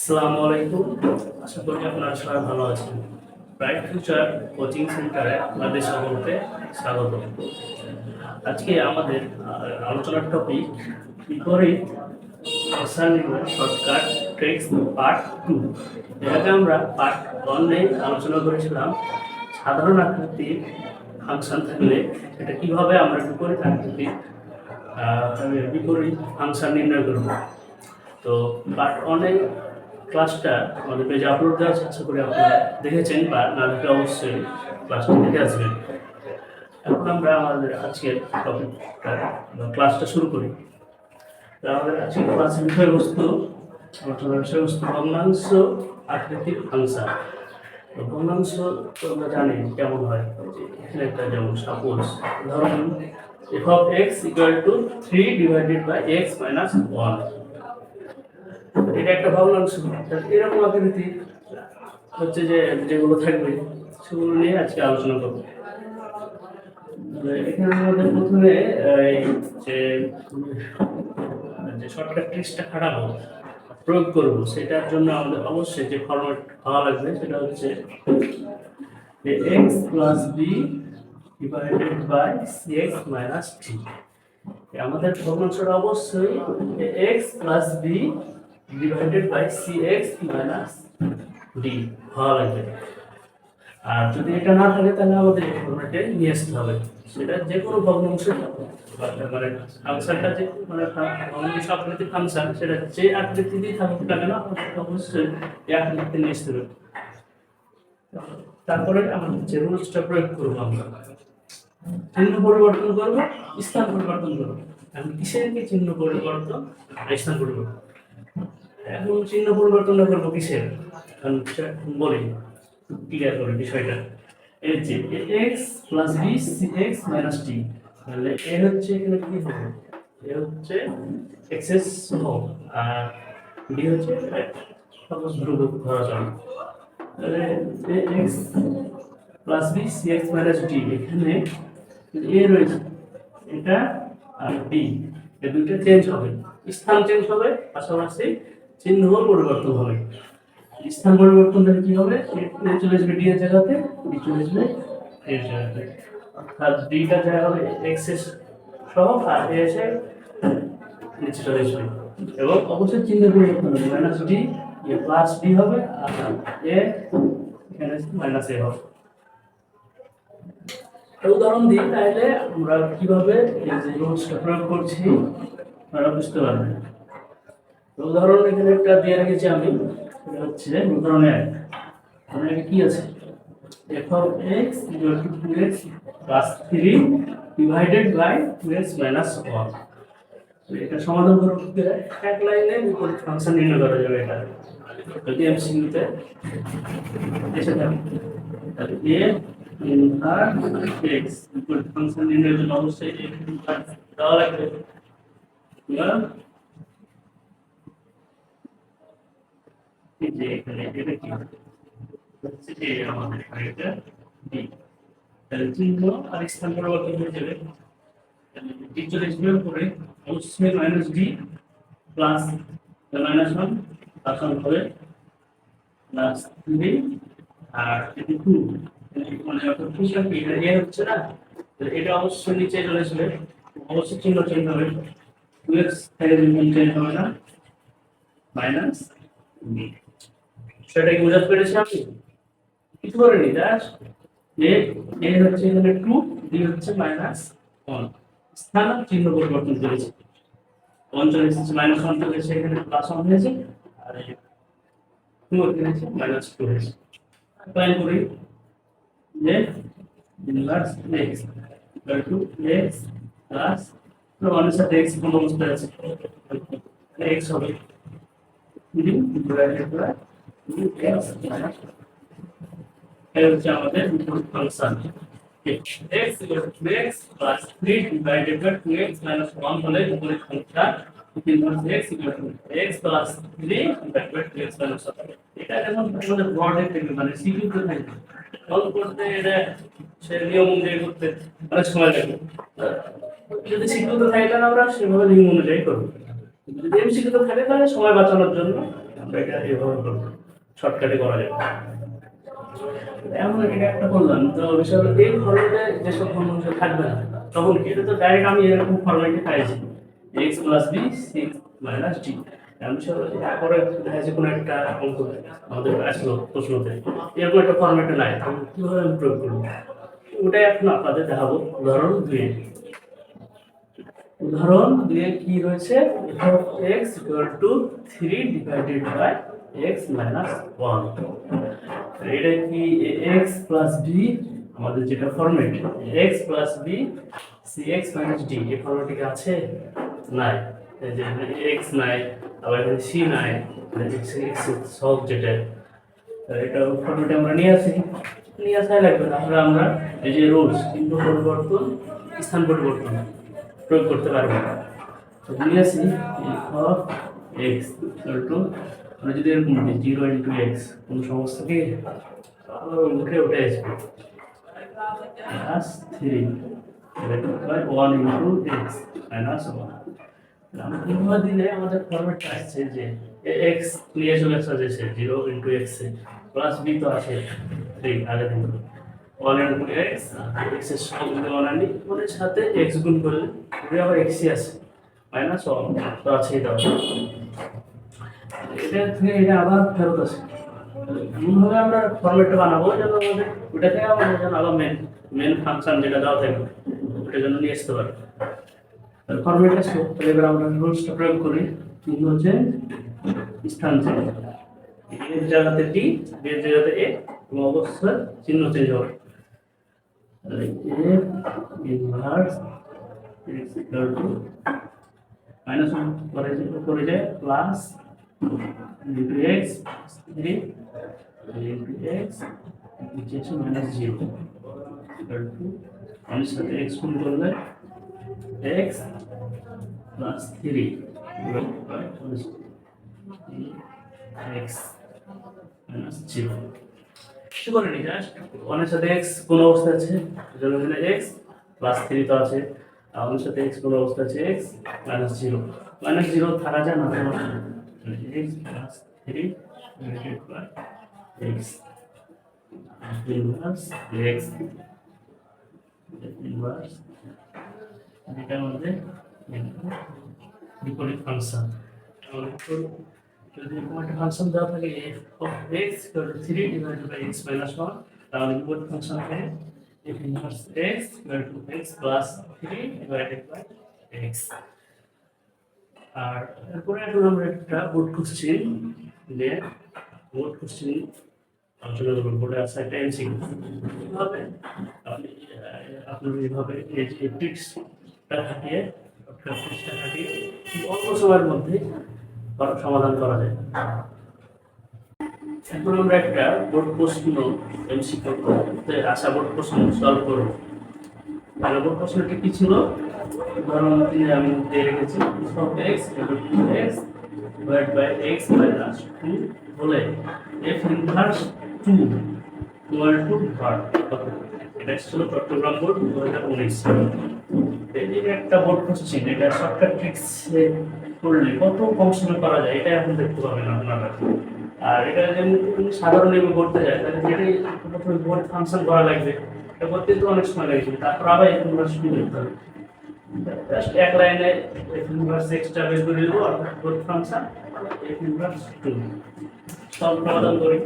আসসালামু আলাইকুম। আশা করি আপনারা সবাই ভালো আছেন। ব্রাইট ফিউচার কোচিং সেন্টারে আপনাদের সকলকে স্বাগত। আজকে আমাদের আলোচনার টপিক বিপরীত অসানির্ভর শর্টকাট ট্রিক্স পার্ট 2। এটাকে আমরা পার্ট 1-এ আলোচনা করেছিলাম সাধারণ আকৃতির ফাংশন থাকলে এটা কিভাবে আমরা বিপরীত ফাংশন নির্ণয় করব। তো পার্ট 1-এ ক্লাসটা আমাদের পেজে আপলোড দেওয়া আছে, আশা করি আপনারা দেখেছেন, বা না দেখে অবশ্যই ক্লাসটা দেখে আসবেন। এখন আমরা আমাদের আজকের টপিকটা ক্লাসটা শুরু করি। আমাদের আজকের ক্লাসের বিষয়বস্তু ভগ্নাংশ আকৃতির ফাংশন। তো ভগ্নাংশ তো আমরা জানি কেমন হয়। এখানে একটা যেমন সাপোজ ধরুন f of x equal to 3 divided by x minus 1। এটা একটা ভগ্নাংশ। এরকম আকৃতি হচ্ছে যেগুলো থাকবে সেগুলো নিয়ে আজকে আলোচনা করবো। এখানে আমাদের প্রথমে যে শর্টকাট ট্রিক্সটা খাটাবো প্রয়োগ করবো, সেটার জন্য আমাদের অবশ্যই যে ফরম্যাট হওয়া লাগবে সেটা হচ্ছে x plus b divided by cx minus d। আমাদের ভগ্নাংশটা অবশ্যই x plus b divided by cx minus d হওয়া লাগবে। আর যদি এটা না থাকে তাহলে আমাদের এই ফরম্যাটে নিয়ে আসতে হবে। সেটা যে কোনো ভগ্নাংশ মানে ফাংশনটা যে ভগ্নাংশ আকৃতির ফাংশন, সেটা যে আকৃতিতেই থাকুক না কেন অবশ্যই এই আকৃতিতে নিয়ে আসতে হবে। তারপরে আমাদের যে রুলসটা প্রয়োগ করবো, আমরা চিহ্ন পরিবর্তন করবো, স্থান পরিবর্তন করবো। আমি কিসের কি চিহ্ন পরিবর্তন আর স্থান পরিবর্তন? এখন চিহ্ন পরিবর্তনটা করবো কিসের বলি, ক্লিয়ার করে বিষয়টা। এই যে x plus b cx minus d, তাহলে এ হচ্ছে এখানে কি হবে, এ হচ্ছে x এর সহগ আর d হচ্ছে সাপোজ ধ্রুবক ধরা যাবে। তাহলে x plus b cx minus d, এখানে a রয়েছে এটা আর b, এই দুটো চেঞ্জ হবে, স্থান চেঞ্জ হবে, পাশাপাশি চিহ্ন পরিবর্তন হবে। স্থান পরিবর্তনটা কি হবে, এ চলে আসবে ডি এর জায়গাতে, ডি চলে আসবে এর জায়গাতে, অর্থাৎ ডিটা জায়গা হবে x এর সহগ আর এ এসে নিচে চলে আসবে। এবং অবশ্যই চিহ্ন পরিবর্তন হবে, minus D A plus D হবে আর এ এখানে মাইনাস এ হবে। উদাহরণ দিই তাহলে আমরা কিভাবে এই যে রুলসটা প্রয়োগ করছি আপনারা বুঝতে পারবেন। উদাহরণ এখানে একটা দিয়ে রেখেছি আমি, এটা হচ্ছে উদাহরণ 1। মানে কি আছে, f of x equal to 2x plus 3 divided by 2x minus 1। এটা সমাধান করতে এক লাইনে বিপরীত ফাংশন নির্ণয় করা যাবে। এটা যদি এমসিকিউতে এসে থাকে তাহলে a ইনভার্স x বিপরীত ফাংশন নির্ণয়ের জন্য অবশ্যই a ইনভার্স দেওয়া লাগবে। এই যে এখানে এটা কি হচ্ছে, যে আমাদের এটা ডি, তাহলে চিহ্ন আর স্থান পরিবর্তন হয়ে যাবে। ডি চলে আসবে উপরে, অবশ্যই মাইনাস ডি প্লাস মাইনাস 1 আসন হবে প্লাস 3 আর এটি 2, মানে অর্থাৎ ফুলটা কি এটা এ হচ্ছে না, তাহলে এটা অবশ্যই নিচে চলে আসবে, অবশ্যই চিহ্ন চেঞ্জ হবে, 2x থেকে চেঞ্জ হবে না, মাইনাস ডি। সেটা কি বুঝতে পেরেছি আপনি? কিছু করেনি, জাস্ট এ হচ্ছে এখানে 2, ডি হচ্ছে মাইনাস 1, স্থান চিহ্ন পরিবর্তন করেছে, 1 চলে এসেছে মাইনাস 1 চলে এসেছে, এখানে প্লাস 1 হয়েছে আর এই 2 এখানে এসে মাইনাস 2 হয়েছে। অ্যাপ্লাই করি যে inverse x equal to x plus 1 এর সাথে x কোন অবস্থায় আছে, x হবে D divided by x minus, এটা হচ্ছে আমাদের বিপরীত function. x equal to 2x plus 3 divided by 2x minus 1 হলে বিপরীত function inverse x equal to x plus 3 divided by 2x minus 1। এটা যেমন আমাদের ব্রডে থেকে মানে সিকিউতে থাকে, সলভ করতে এটা সে নিয়ম অনুযায়ী করতে অনেক সময় লাগে। যদি সিকিউতে থাকে তাহলে আমরা সেভাবে নিয়ম অনুযায়ী করব, যদি এমসিকিউতে থাকে তাহলে সময় বাঁচানোর জন্য আমরা এটা এভাবে করবো, শর্টকাটে করা যাবে। এমন এটা একটা করলাম, তো বিষয় হলো এই ফর্মেটে যেসব ফর্মুলা থাকবে না, তখন কি এটা তো ডাইরেক্ট আমি এরকম ফর্মেটে পাইছি x plus B six minus D. তারপরে দেখা যাচ্ছে কোনো একটা অঙ্ক আমাদের আসলো প্রশ্নতে, এরকম একটা ফর্মেটে নাই, তখন কিভাবে আমি প্রয়োগ করবো ওটাই এখন আপনাদের দেখাবো উদাহরণ 2-এ। উদাহরণ 2-এ কি রয়েছে, x equal to 3 divided by x minus 1। এটা কি x plus b, আমাদের যেটা format x plus b cx minus d, এই ফরম্যাটে কি আছে? নাই। এই যে x নাই, আবার এখানে c নাই, x সব যেটা এটা ফরম্যাটে আমরা নিয়ে আসাই লাগবে, তাহলে আমরা এই যে রুলস চিহ্ন পরিবর্তন, স্থান পরিবর্তন প্রয়োগ করতে পারবো। তো নিয়ে আসি অফ এক্স ইকুয়াল টু, আমরা যদি এরকম দিই 0 ইন্টু এক্স, কোন সমস্যা কি উঠে আসবে plus 3 by 1 into x minus 1। আমরা কিভাবে দিলে আমাদের ফরম্যাটটা আসছে যে এক্স নিয়ে চলে আসছে 0 ইন্টু এক্স প্লাস বি তো আছে 3 আগে থেকে 1 ইন্টু এক্স, এক্স এর সঙ্গে যদি 1 আনি ওদের সাথে এক্স গুণ করলে এটা আবার এক্স ই আছে মাইনাস 1 তো আছে, এটা এটা থেকে এটা আবার ফেরত আসে। এমনভাবে আমরা ফরম্যাটটা বানাবো যেন আমাদের ওটা থেকে আমাদের যেন আবার মেন ফাংশন যেটা দেওয়া থাকে ওটা যেন নিয়ে আসতে পারে। ফরম্যাটটা সব এবার আমরা রুলসটা প্রয়োগ করি। তিন হচ্ছে স্থান চেঞ্জ, এর জায়গাতে টি, বি এর জায়গাতে এ, এবং অবশ্যই চিহ্ন চেঞ্জ হবে। A inverse x equal to minus 1 করে যায় plus into x 3 into x নিচে আছে মাইনাস 0 ইকুয়াল টু এর সাথে x গুণ করলে x প্লাস 3 x মাইনাস 0। কি করে নি জাস্ট 1 এর সাথে x কোন অবস্থা আছে, এজন্য এখানে x প্লাস 3 তো আছে, আর 1 এর সাথে x কোন অবস্থা আছে x মাইনাস 0। মাইনাস 0 থাকা যায় না, x plus 3 divided by x inverse x inverse, এটার মধ্যে বিপরীত ফাংশন। যদি এরকম একটা ফাংশন দেওয়া থাকে f of x equal to 3 divided by x minus 1, তাহলে বিপরীত ফাংশন হবে f inverse x equal to x plus 3 divided by x। আর এরপরে এখন আমরা একটা বোর্ড কোশ্চেন নিয়ে আলোচনা করব। বোর্ডে আছে একটা এমসিকিউ, কিভাবে আপনি এইভাবে এই যে ট্রিক্সটা খাটিয়ে অল্প সময়ের মধ্যে সমাধান করা যায়। এখন আমরা একটা বোর্ড প্রশ্ন এমসিকিউতে আসা বোর্ড প্রশ্ন সলভ করব। তাহলে বোর্ড প্রশ্নটি কি ছিল, উদাহরণ দিয়ে আমি দিয়ে রেখেছি of x equal to x divided by x minus 2 হলে f inverse 2 equal to what? এটা ছিল চট্টগ্রাম বোর্ড 2019। এই যে একটা বোর্ড কোশ্চেন, এটা শর্টকাট ট্রিক্স করলে কত কম সময় করা যায় এটা এখন দেখতে পাবেন আপনারা। আর এটা যেমন সাধারণ নিয়মে করতে যায় তাহলে যেটাই প্রথমে বোর্ড ফাংশন করা লাগবে, এটা করতে তো অনেক সময় লাগবে, তারপর আবার ইনভার্স টু করতে হবে। জাস্ট এক লাইনে f ইনভার্স x টা বের করে দেবো, অর্থাৎ board function f inverse 2 solve সমাধান করি।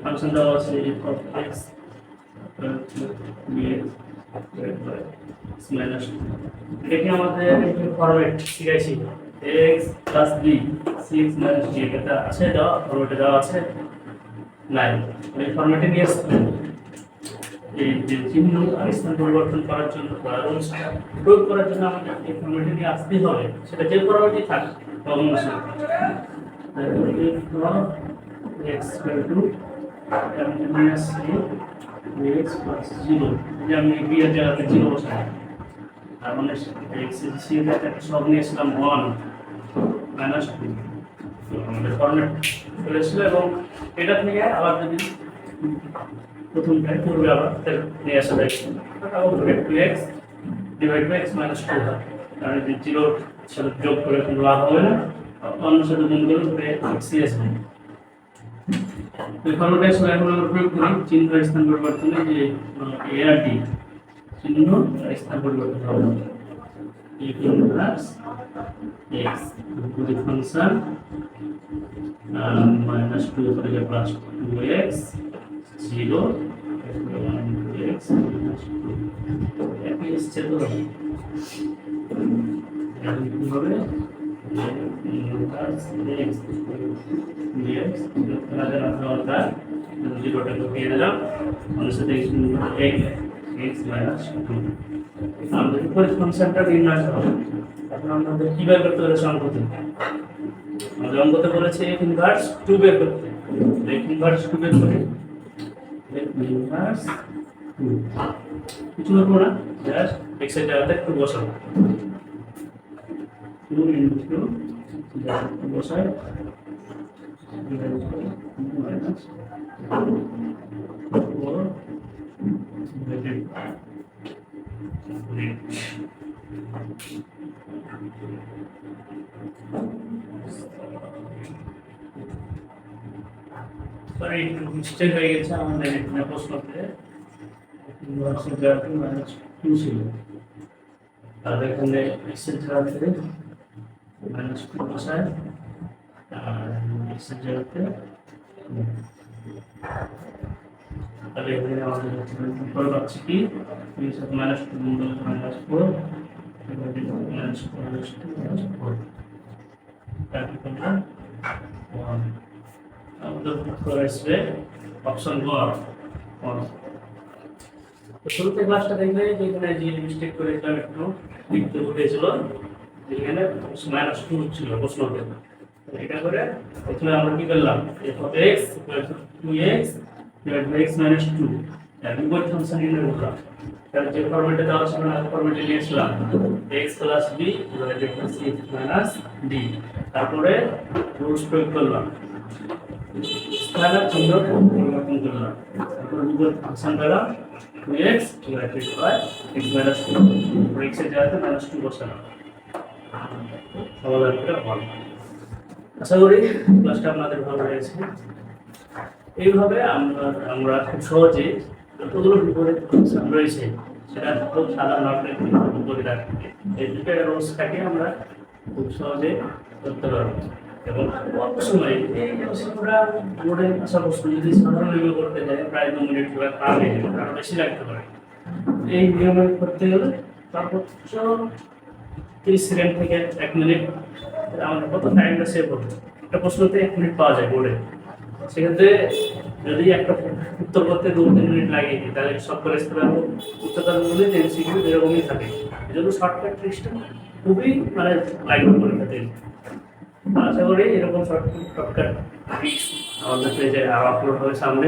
ফাংশন দেওয়া আছে f of x মাইনাস, দেখি আমাদের ফরম্যাট শিখাইছি x plus b 6 minus d, এটা আছে দেওয়া, ফরম্যাটে দেওয়া আছে নাই, এই ফরম্যাটে নিয়ে আসতে এই যে চিহ্ন আর স্থান পরিবর্তন করার জন্য বা রুলসটা প্রয়োগ করার জন্য আমাদের এই ফরম্যাটে নিয়ে আসতেই হবে, সেটা যে ফরম্যাটেই থাক অবশ্যই। x equal to minus x plus 0, যে আমি b এর জায়গাতে 0 বসাই, তার মানে x এর c এর জায়গাতে সব নিয়েছিলাম 1 মাইনাস 2, আমাদের ফরম্যাট চলে এসেছিল। এবং এটা থেকে আবার যদি প্রথমটাই পূর্বে আবার নিয়ে আসা যায়, তাহলে 2x divide by x minus 2 হয়, কারণ এই 0 সাথে যোগ করে কোনো লাভ হবে না, অন্য সাথে গুণ করে এক্সই আসবে। এই ফর্মুলা আসলে এখন আমরা প্রয়োগ করি চিহ্ন স্থান পরিবর্তনে যে এ আর ডি চিহ্ন স্থান পরিবর্তন হবে a plus x to the function minus 2 করে যে প্লাস 2x 0 1x minus 2 একই এসছে তো এখন কি হবে plus x dx তাহলে আমরা 0 টা ঢুকিয়ে দিলাম আমাদের সাথে x minus 2 আমাদের উপরে ফাংশনটা নির্ণয় করতে হবে এখন আমাদের কি বের করতে হবে সংখ্যাটি আমাদের অঙ্কতে বলেছে f ইনভার্স 2 বের করতে f ইনভার্স 2 বের করে f ইনভার্স 2 কিছু করব না জাস্ট x এর জায়গাতে একটু বসাবো 2 ইনটু বসাই মাইনাস 4 ডিভাইডেড সরি মিস্টেক হয়ে গেছে আমাদের এখানে প্রশ্নতে ইনভার্সের জায়গাতে -2 ছিল আর এখানে x এর জায়গাতে -2 বসায় আর x এর জায়গাতে তাহলে এখানে আমাদের উপর পাচ্ছি কি x এর -2 গুণ করলে -4 -4 তারপর আমরা 1 আমাদের উত্তর আসবে অপশন 1 তো শুরুতে ক্লাসটা দেখলে যেখানে যে মিস্টেক করেছিলাম একটু লিখতে উঠেছিল যেখানে -2 ছিল প্রশ্নতে এটা করে এখানে আমরা কি করলাম f of x = 2x divided by x minus 2 এর বিপরীত ফাংশন নির্ণয় করলাম তার যে ফরম্যাটে দেওয়া ছিল না ফরম্যাটে নিয়েছিলাম x plus b divided by c minus d তারপরে রুটস প্রয়োগ করলাম স্থানার চিহ্ন পরিবর্তন করলাম তারপর বিপরীত ফাংশন দ্বারা 2x divided by x minus 2 x এর জায়গাতে -2 বসালাম সমাধান করে হল। আশা করি ক্লাসটা আপনাদের ভালো লেগেছে। এইভাবে আমরা খুব সহজে যতগুলো বিপরীত ফাংশন রয়েছে সেটা খুব সাধারণ বিপরীত রাখি এই দুটো রোজটাকে আমরা খুব সহজে করতে পারবো এবং অল্প সময়ে এই আমরা বোর্ডের আসা প্রশ্ন যদি সাধারণভাবে করতে যাই প্রায় 2 মিনিট বা তার বেশি লাগতে পারে। এই নিয়মে করতে গেলে তারপর 30 সেকেন্ড থেকে 1 মিনিট আমাদের কত টাইমটা সেভ হবে একটা প্রশ্নতে 1 মিনিট পাওয়া যায় বোর্ডে সেক্ষেত্রে যদি একটা উত্তর করতে 2-3 মিনিট লাগে তাহলে সব করে আসতে পারবো উচ্চতর মূল্যে এমসিকিউ এরকমই থাকে এজন্য শর্টকাট ট্রিক্সটা খুবই মানে লাগবে পরীক্ষাতে। আশা করি এরকম শর্টকাট ট্রিক্স আমাদের পেজে আপলোড হবে সামনে।